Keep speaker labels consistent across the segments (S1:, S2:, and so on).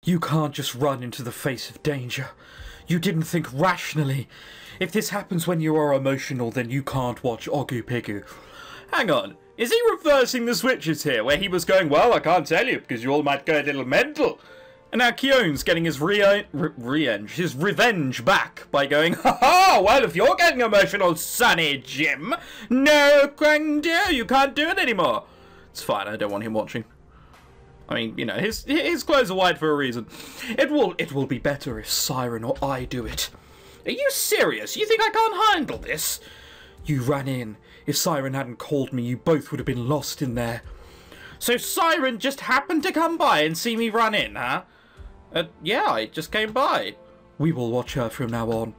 S1: You can't just run into the face of danger. You didn't think rationally. If this happens when you are emotional, then you can't watch Ogu Pigu.
S2: Hang on, is he reversing the switches here, where he was going, well, I can't tell you, because you all might go a little mental. And now Kyone's getting his revenge back by going, ha-ha, well, if you're getting emotional, Sonny Jim, no, Kwangdo, you can't do it anymore. It's fine, I don't want him watching. I mean, you know, his clothes are white for a reason. It will be better if Siren or I do it. Are you serious? You think I can't handle this?
S1: You ran in. If Siren hadn't called me, you both would have been lost in there.
S2: So Siren just happened to come by and see me run in, huh? Yeah, I just came by.
S1: We will watch her from now on.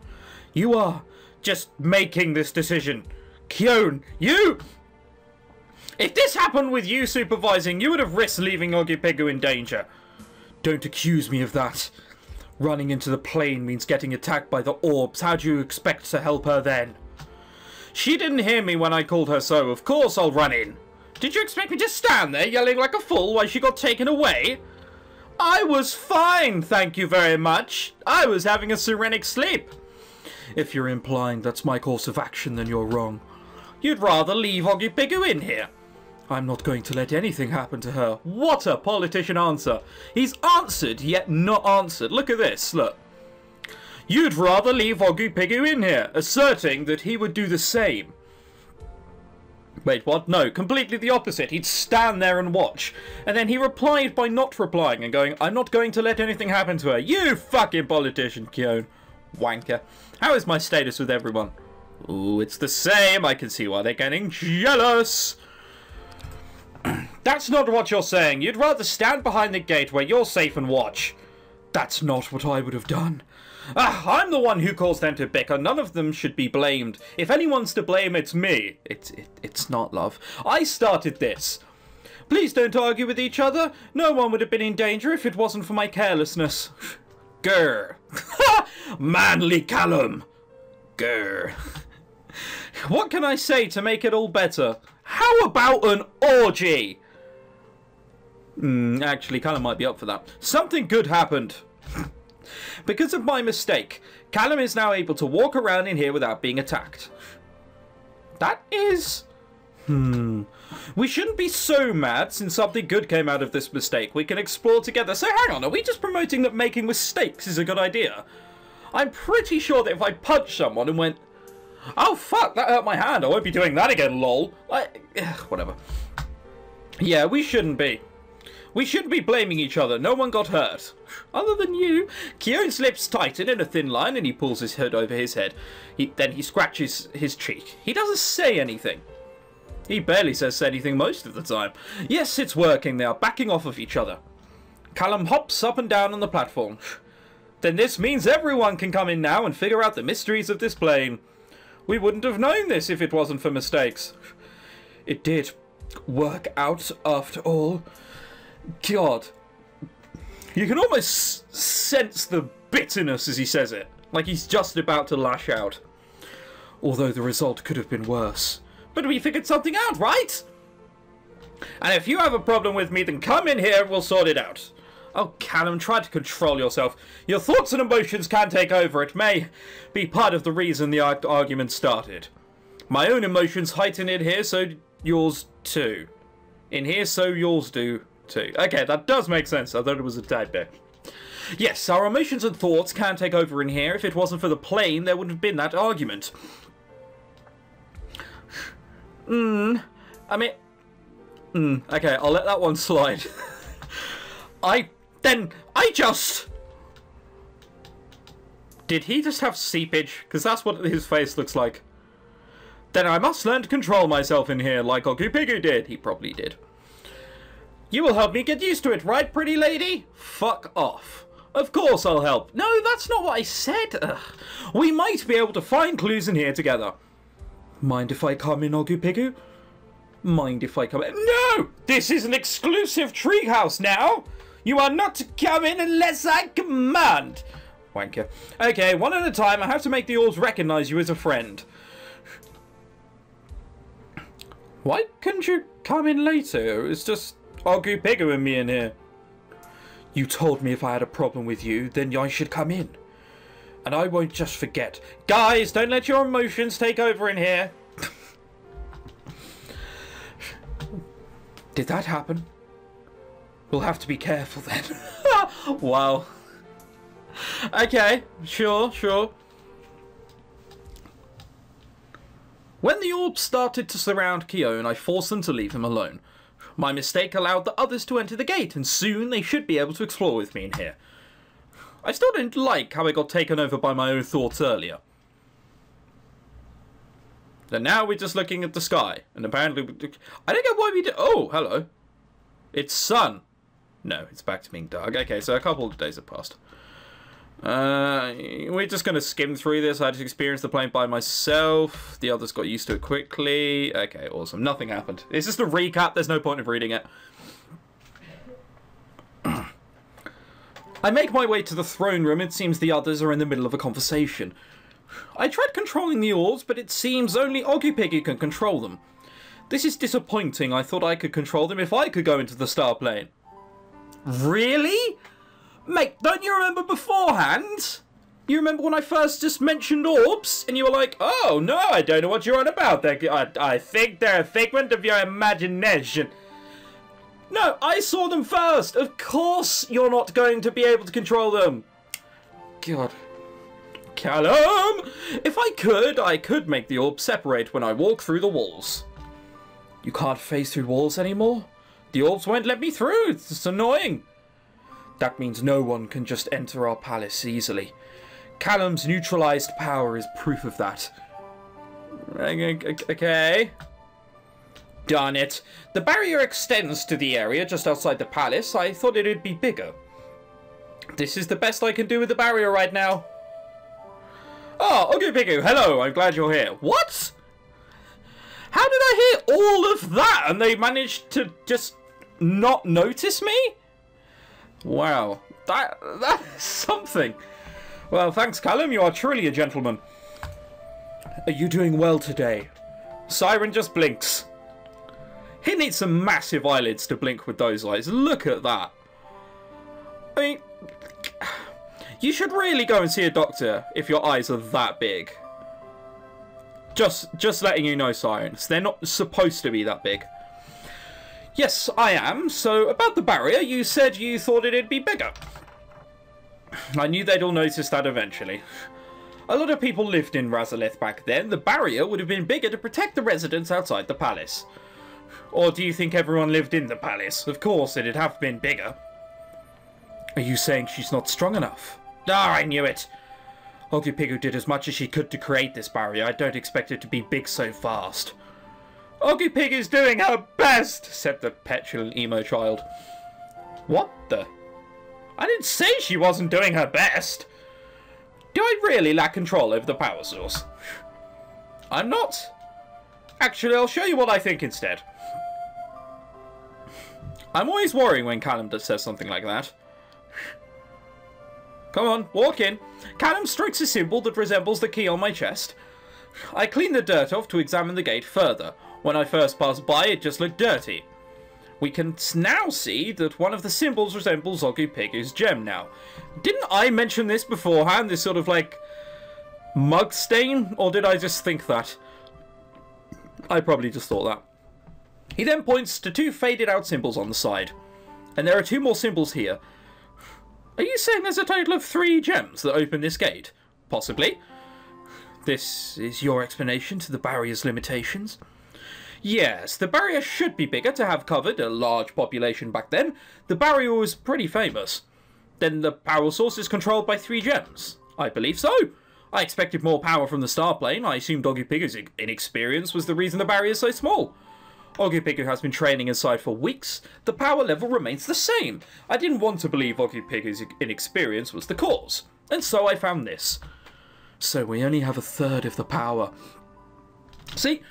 S2: You are just making this decision. Kyone, you... If this happened with you supervising, you would have risked leaving Ogu Pigu in danger.
S1: Don't accuse me of that. Running into the plane means getting attacked by the orbs. How do you expect to help her then?
S2: She didn't hear me when I called her, so of course I'll run in. Did you expect me to stand there yelling like a fool while she got taken away? I was fine, thank you very much. I was having a serenic sleep.
S1: If you're implying that's my course of action, then you're wrong.
S2: You'd rather leave Ogu Pigu in here.
S1: I'm not going to let anything happen to her.
S2: What a politician answer. He's answered, yet not answered. Look at this, look. You'd rather leave Ogu Pigu in here, asserting that he would do the same. Wait, what? No, completely the opposite. He'd stand there and watch. And then he replied by not replying and going, I'm not going to let anything happen to her. You fucking politician, Kyone. Wanker. How is my status with everyone? Ooh, it's the same. I can see why they're getting jealous. That's not what you're saying. You'd rather stand behind the gate where you're safe and watch.
S1: That's not what I would have done.
S2: I'm the one who caused them to bicker. None of them should be blamed. If anyone's to blame, it's me. It's not, love. I started this. Please don't argue with each other. No one would have been in danger if it wasn't for my carelessness. Grr. Manly Callum. Grr. What can I say to make it all better? How about an orgy? Actually, Callum might be up for that. Something good happened. Because of my mistake, Callum is now able to walk around in here without being attacked. That is... We shouldn't be so mad since something good came out of this mistake. We can explore together. So hang on, are we just promoting that making mistakes is a good idea? I'm pretty sure that if I punched someone and went, oh fuck, that hurt my hand, I won't be doing that again, lol. Whatever. Yeah, we shouldn't be. We shouldn't be blaming each other. No one got hurt. Other than you. Kyone's lips tighten in a thin line and he pulls his hood over his head. Then he scratches his cheek. He doesn't say anything. He barely says anything most of the time. Yes, it's working. They are backing off of each other. Callum hops up and down on the platform. Then this means everyone can come in now and figure out the mysteries of this plane. We wouldn't have known this if it wasn't for mistakes.
S1: It did work out after all.
S2: God. You can almost sense the bitterness as he says it. Like he's just about to lash out.
S1: Although the result could have been worse.
S2: But we figured something out, right? And if you have a problem with me, then come in here and we'll sort it out. Oh, Callum, try to control yourself. Your thoughts and emotions can take over. It may be part of the reason the argument started. My own emotions heighten in here, so yours too. In here, so yours do too. Okay, that does make sense. I thought it was a tad bit. Yes, our emotions and thoughts can take over in here. If it wasn't for the plane, there wouldn't have been that argument. Okay, I'll let that one slide. Did he just have seepage? Because that's what his face looks like. Then I must learn to control myself in here, like Ogu Pigu did. He probably did. You will help me get used to it, right, pretty lady? Fuck off. Of course I'll help. No, that's not what I said. Ugh. We might be able to find clues in here together.
S1: Mind if I come in, Ogu Pigu?
S2: Mind if I come in? No! This is an exclusive treehouse now! You are not to come in unless I command! Wanker. Okay, one at a time. I have to make the orbs recognize you as a friend. Why couldn't you come in later? It's just Ogu Pigu and me in here.
S1: You told me if I had a problem with you, then I should come in. And I won't just forget.
S2: Guys, don't let your emotions take over in here.
S1: Did that happen? We'll have to be careful then.
S2: Wow. Okay, sure. When the orbs started to surround Keown, I forced them to leave him alone. My mistake allowed the others to enter the gate, and soon they should be able to explore with me in here. I still didn't like how I got taken over by my own thoughts earlier. And now we're just looking at the sky, and apparently... I don't get why we did... Oh, hello. It's sun. No, it's back to being dark. Okay, so a couple of days have passed. We're just going to skim through this. I had to experience the plane by myself. The others got used to it quickly. Okay, awesome. Nothing happened. It's just a recap. There's no point of reading it. I make my way to the throne room. It seems the others are in the middle of a conversation. I tried controlling the orbs, but it seems only Oggy can control them. This is disappointing. I thought I could control them if I could go into the star plane. Really? Mate, don't you remember beforehand? You remember when I first just mentioned orbs? And you were like, oh, no, I don't know what you're on about. I think they're a figment of your imagination. No, I saw them first. Of course you're not going to be able to control them. God. Callum! If I could make the orb separate when I walk through the walls. You can't phase through walls anymore? The orbs won't let me through. It's annoying. That means no one can just enter our palace easily. Callum's neutralized power is proof of that. Okay. Darn it. The barrier extends to the area just outside the palace. I thought it'd be bigger. This is the best I can do with the barrier right now. Oh, Oogie Pigu, hello. I'm glad you're here. What? How did I hear all of that and they managed to just not notice me? Wow. That's something. Well, thanks, Callum. You are truly a gentleman. Are you doing well today? Siren just blinks. He needs some massive eyelids to blink with those eyes. Look at that. I mean, you should really go and see a doctor if your eyes are that big. Just letting you know, Sirens. They're not supposed to be that big. Yes, I am. So, about the barrier, you said you thought it'd be bigger. I knew they'd all notice that eventually. A lot of people lived in Razalith back then. The barrier would have been bigger to protect the residents outside the palace. Or do you think everyone lived in the palace? Of course, it'd have been bigger. Are you saying she's not strong enough? Ah, I knew it. Oogie Pigu did as much as she could to create this barrier. I don't expect it to be big so fast. Oogie Pigu's doing her best, said the petulant emo child. What the? I didn't say she wasn't doing her best. Do I really lack control over the power source? I'm not. Actually, I'll show you what I think instead. I'm always worrying when Callum says something like that. Come on, walk in. Callum strikes a symbol that resembles the key on my chest. I clean the dirt off to examine the gate further. When I first passed by, it just looked dirty. We can now see that one of the symbols resembles Oogie Pigu's gem now. Didn't I mention this beforehand, this sort of like mug stain? Or did I just think that? I probably just thought that. He then points to two faded out symbols on the side. And there are two more symbols here. Are you saying there's a total of 3 gems that open this gate? Possibly. This is your explanation to the barrier's limitations? Yes, the barrier should be bigger to have covered a large population back then. The barrier was pretty famous. Then the power source is controlled by 3 gems. I believe so. I expected more power from the star plane. I assumed Oogie Pigu's inexperience was the reason the barrier is so small. Oogie Pigu has been training inside for weeks. The power level remains the same. I didn't want to believe Oogie Pigu's inexperience was the cause. And so I found this. So we only have 1/3 of the power. See,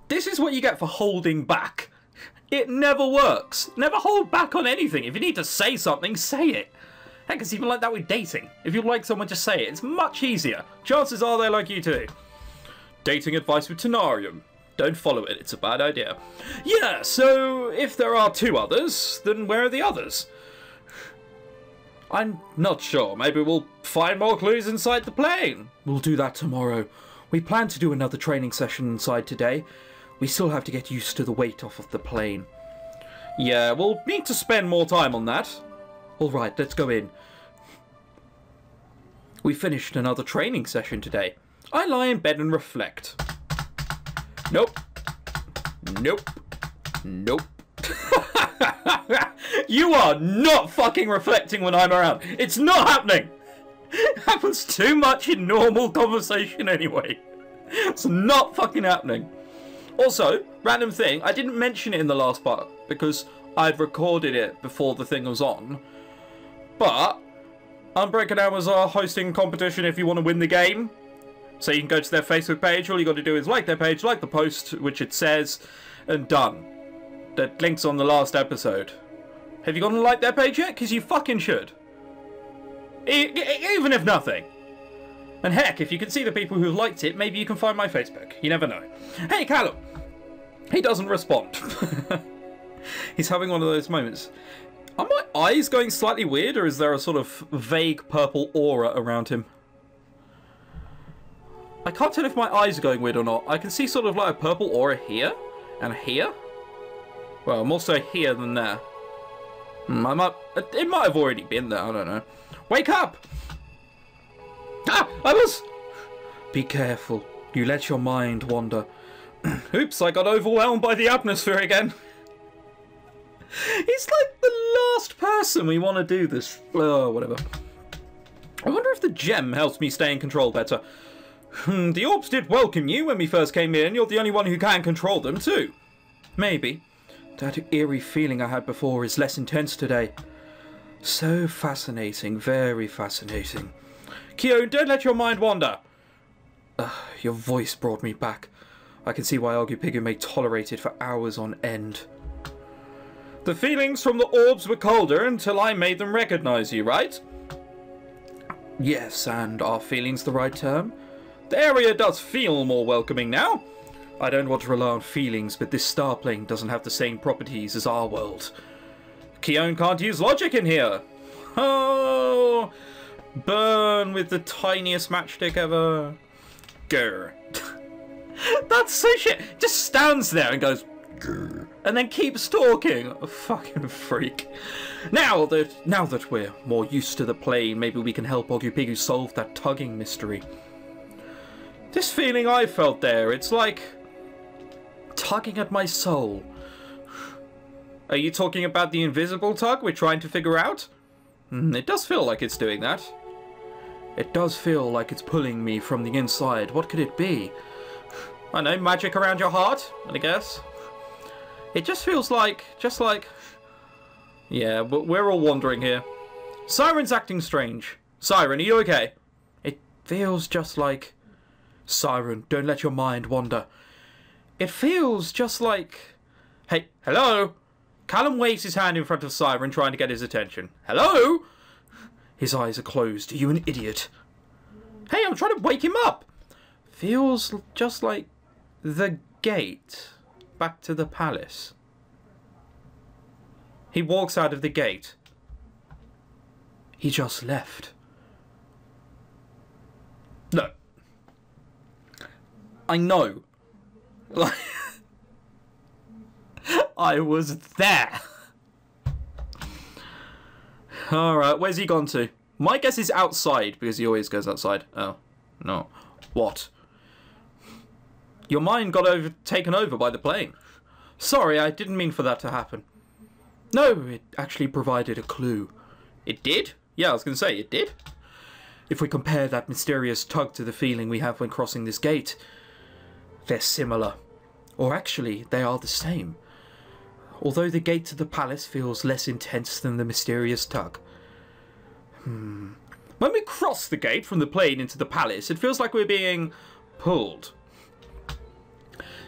S2: this is what you get for holding back. It never works. Never hold back on anything. If you need to say something, say it. Heck, it's even like that with dating. If you like someone, just say it. It's much easier. Chances are they like you too. Dating advice with Tenarium. Don't follow it, it's a bad idea. Yeah, so if there are 2 others, then where are the others? I'm not sure. Maybe we'll find more clues inside the plane.
S1: We'll do that tomorrow. We plan to do another training session inside today. We still have to get used to the weight off of the plane.
S2: Yeah, we'll need to spend more time on that.
S1: Alright, let's go in. We finished another training session today.
S2: I lie in bed and reflect. Nope. Nope. Nope. You are not fucking reflecting when I'm around. It's not happening. It happens too much in normal conversation anyway. It's not fucking happening. Also, random thing, I didn't mention it in the last part because I'd recorded it before the thing was on. But Unbreaking Hours are hosting a competition if you want to win the game. So you can go to their Facebook page. All you got to do is like their page, like the post, which it says, and done. The link's on the last episode. Have you gone and liked their page yet? Because you fucking should. Even if nothing. And heck, if you can see the people who've liked it, maybe you can find my Facebook. You never know. Hey, Callum. He doesn't respond. He's having one of those moments. Are my eyes going slightly weird, or is there a sort of vague purple aura around him? I can't tell if my eyes are going weird or not. I can see sort of like a purple aura here and here. Well, more so here than there. It might have already been there, I don't know. Wake up! Ah, I was...
S1: Be careful. You let your mind wander.
S2: Oops, I got overwhelmed by the atmosphere again. He's like the last person we want to do this. Oh, whatever. I wonder if the gem helps me stay in control better. The orbs did welcome you when we first came in. You're the only one who can control them, too.
S1: Maybe. That eerie feeling I had before is less intense today. So fascinating, very fascinating.
S2: Kyo, don't let your mind wander.
S1: Your voice brought me back. I can see why Ogupigu may tolerate it for hours on end.
S2: The feelings from the orbs were colder until I made them recognize you, right?
S1: Yes, and are feelings the right term?
S2: The area does feel more welcoming now.
S1: I don't want to rely on feelings, but this star plane doesn't have the same properties as our world.
S2: Keone can't use logic in here. Oh, burn with the tiniest matchstick ever. Grr. That's so shit. Just stands there and goes, grr, and then keeps talking. A fucking freak. Now that
S1: we're more used to the plane, maybe we can help Ogupigu solve that tugging mystery.
S2: This feeling I felt there, it's like
S1: tugging at my soul.
S2: Are you talking about the invisible tug we're trying to figure out? It does feel like it's doing that.
S1: It does feel like it's pulling me from the inside. What could it be?
S2: I know, magic around your heart, I guess. It just feels like, yeah, but we're all wandering here. Siren's acting strange. Siren, are you okay?
S1: It feels just like... Siren, don't let your mind wander.
S2: It feels just like... Hey, hello? Callum waves his hand in front of Siren, trying to get his attention. Hello?
S1: His eyes are closed. Are you an idiot?
S2: Hey, I'm trying to wake him up.
S1: Feels just like the gate back to the palace.
S2: He walks out of the gate.
S1: He just left.
S2: No. I know. Like, I was there. Alright, where's he gone to? My guess is outside, because he always goes outside. Oh, no. What? Your mind got taken over by the plane.
S1: Sorry, I didn't mean for that to happen. No, it actually provided a clue.
S2: It did? Yeah, I was going to say, it did.
S1: If we compare that mysterious tug to the feeling we have when crossing this gate, they're similar. Or actually, they are the same. Although the gate to the palace feels less intense than the mysterious tug.
S2: When we cross the gate from the plane into the palace, it feels like we're being pulled.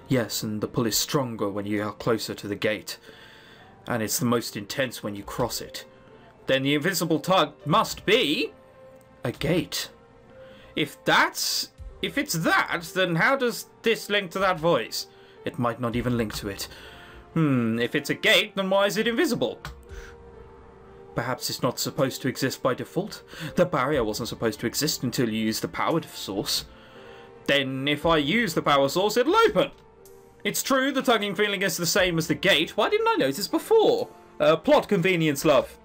S1: Yes, and the pull is stronger when you are closer to the gate. And it's the most intense when you cross it.
S2: Then the invisible tug must be
S1: a gate.
S2: If it's that, then how does this link to that voice?
S1: It might not even link to it.
S2: If it's a gate, then why is it invisible?
S1: Perhaps it's not supposed to exist by default. The barrier wasn't supposed to exist until you used the power source.
S2: Then if I use the power source, it'll open. It's true, the tugging feeling is the same as the gate. Why didn't I notice before? Plot convenience, love.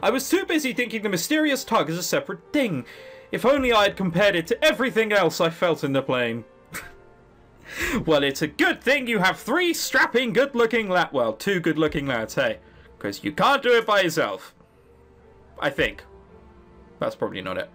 S2: I was too busy thinking the mysterious tug is a separate thing. If only I had compared it to everything else I felt in the plane. Well, it's a good thing you have three strapping, good-looking lads. Well, two good-looking lads, hey. Because you can't do it by yourself. I think. That's probably not it.